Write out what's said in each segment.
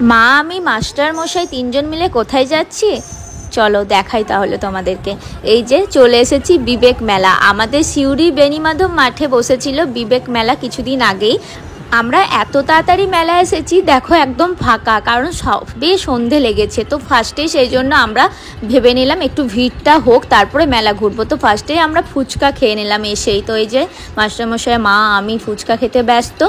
মা আমি মাস্টার মশাই তিনজন মিলে কোথায় যাচ্ছি চলো দেখাই তাহলে তোমাদেরকে। এই যে চলে এসেছি বিবেক মেলা। আমাদের সিউড়ি বেণীমাধব মাঠে বসেছিল বিবেক মেলা কিছুদিন আগেই। আমরা এত তাড়াতাড়ি মেলা এসেছি দেখো একদম ফাঁকা, কারণ সবে সন্ধে লেগেছে। তো ফার্স্টেই সেই জন্য আমরা ভেবে নিলাম একটু ভিড়টা হোক তারপরে মেলা ঘুরবো। তো ফার্স্টেই আমরা ফুচকা খেয়ে নিলাম এসেই। তো এই যে মাস্টারমশাই মা আমি ফুচকা খেতে ব্যস্ত।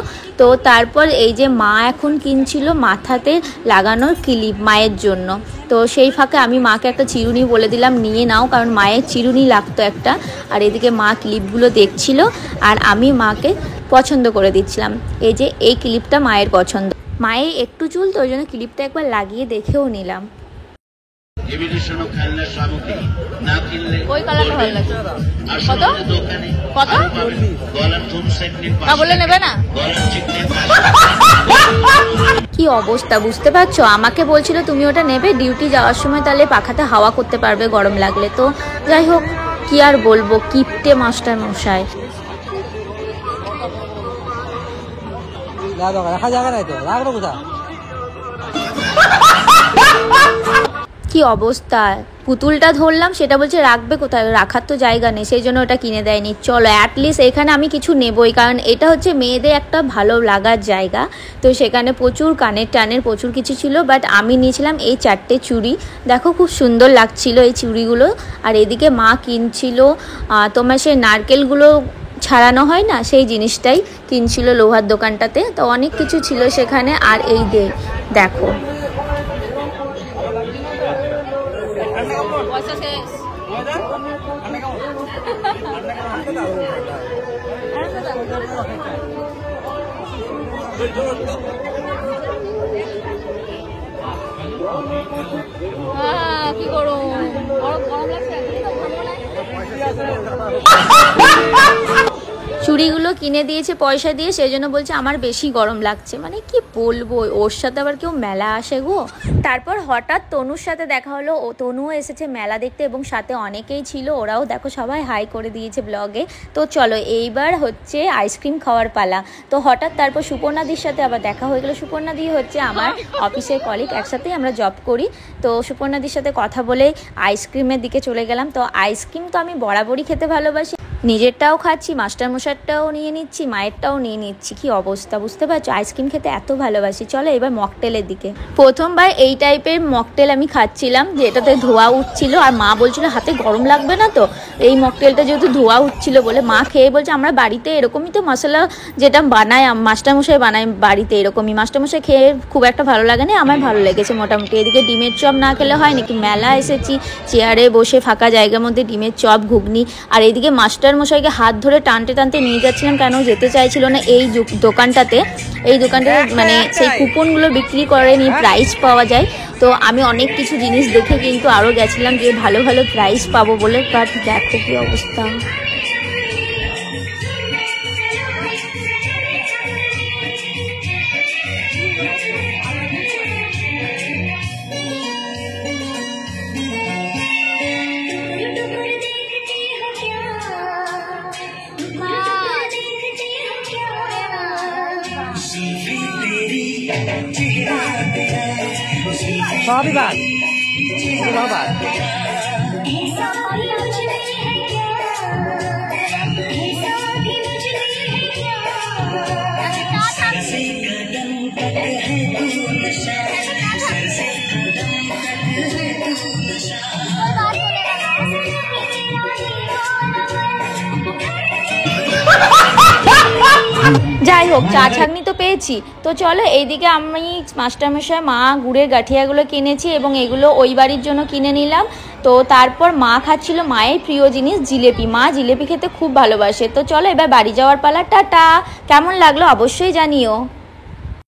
তো তারপর এই যে মা এখন কিনছিল মাথাতে লাগানোর ক্লিপ মায়ের জন্য। তো সেই ফাঁকে আমি মাকে একটা চিরুনি বলে দিলাম নিয়ে নাও, কারণ মায়ের চিরুনি লাগতো একটা। আর এদিকে মা ক্লিপগুলো দেখছিল আর আমি মাকে পছন্দ করে দিচ্ছিলাম। এই যে এই ক্লিপটা মায়ের পছন্দ, মায়ের একটু চুল তো ওই জন্য ক্লিপটা একবার লাগিয়ে দেখেও নিলাম। কি অবস্থা বুঝতে পারছো? আমাকে বলছিল তুমি ওটা নেবে, ডিউটি যাওয়ার সময় তাহলে পাখাতে হাওয়া করতে পারবে গরম লাগলে। তো যাই হোক কি আর বলবো, কিপটে মাস্টার মশাই। কি অবস্থা, পুতুলটা ধরলাম সেটা বলছে রাখবে কোথায়, রাখার তো জায়গা নেই, সেই জন্য ওটা কিনে দেয়নি। চলো অ্যাটলিস্ট এখানে আমি কিছু নেবই, কারণ এটা হচ্ছে মেয়েদের একটা ভালো লাগার জায়গা। তো সেখানে প্রচুর কানের টানের প্রচুর কিছু ছিল, বাট আমি নিয়েছিলাম এই 4টে চুড়ি। দেখো খুব সুন্দর লাগছিল এই চুড়িগুলো। আর এদিকে মা কিনছিল তোমার সেই নারকেলগুলো ছাড়ানো হয় না, সেই জিনিসটাই কিনছিল লোহার দোকানটাতে। তো অনেক কিছু ছিল সেখানে। আর এই দেখো কি করো চুড়িগুলো কিনে দিয়েছে পয়সা দিয়ে, সেই জন্য বলছে আমার বেশি গরম লাগছে। মানে কি বলবো, ওর সাথে আবার কেউ মেলা আসে গো। তারপর হঠাৎ তনুর সাথে দেখা হলো, ও তনুও এসেছে মেলা দেখতে এবং সাথে অনেকেই ছিল, ওরাও দেখো সবাই হাই করে দিয়েছে ব্লগে। তো চলো এইবার হচ্ছে আইসক্রিম খাওয়ার পালা। তো হঠাৎ তারপর সুপর্ণাদির সাথে আবার দেখা হয়ে গেলো। সুপর্ণাদি হচ্ছে আমার অফিসের কলিগ, একসাথেই আমরা জব করি। তো সুপর্ণাদির সাথে কথা বলে আইসক্রিমের দিকে চলে গেলাম। তো আইসক্রিম তো আমি বরাবরই খেতে ভালোবাসি, নিজেরটাও খাচ্ছি, মাস্টারমশাইটাও নিয়ে নিচ্ছি, মায়েরটাও নিয়ে নিচ্ছি। কি অবস্থা বুঝতে পারছো, আইসক্রিম খেতে এত ভালোবাসি। চলো এবার মকটেলের দিকে। প্রথমবার এই টাইপের মকটেল আমি খাচ্ছিলাম যেটাতে ধোয়া উঠছিল, আর মা বলছিল হাতে গরম লাগবে না তো। এই মকটেলটা যেহেতু ধোয়া উঠছিল বলে মা খেয়ে বলছে আমরা বাড়িতে এরকমই তো মশলা যেটা বানায় মাস্টারমশাই বানায় বাড়িতে এরকমই। মাস্টারমশাই খেয়ে খুব একটা ভালো লাগে না, আমার ভালো লেগেছে মোটামুটি। এদিকে ডিমের চপ না খেলে হয় নাকি, মেলা এসেছি চেয়ারে বসে ফাঁকা জায়গার মধ্যে ডিমের চপ ঘুগনি। আর এইদিকে মাস্টারমশাইকে হাত ধরে টানতে টানতে নিয়ে যাচ্ছিলাম, কেন যেতে চাইছিল না এই দোকানটাতে। এই দোকানটাতে মানে সেই কুপনগুলো বিক্রি করেনি, প্রাইস পাওয়া যায়। তো আমি অনেক কিছু জিনিস দেখে কিন্তু আরও গেছিলাম যে ভালো ভালো প্রাইস পাবো বলে। বাট দেখো কি অবস্থা। स्वाभिमान যাই হোক চা ছাঁকনি তো পেয়েছি। তো চলো এইদিকে আমি মাস্টারমশাই মা গুড়ের গাঠিয়াগুলো কিনেছি এবং এগুলো ওই বাড়ির জন্য কিনে নিলাম। তো তারপর মা খাচ্ছিল মায়ের প্রিয় জিনিস জিলেপি, মা জিলেপি খেতে খুব ভালোবাসে। তো চলো এবার বাড়ি যাওয়ার পালা, টাটা। কেমন লাগলো অবশ্যই জানিও।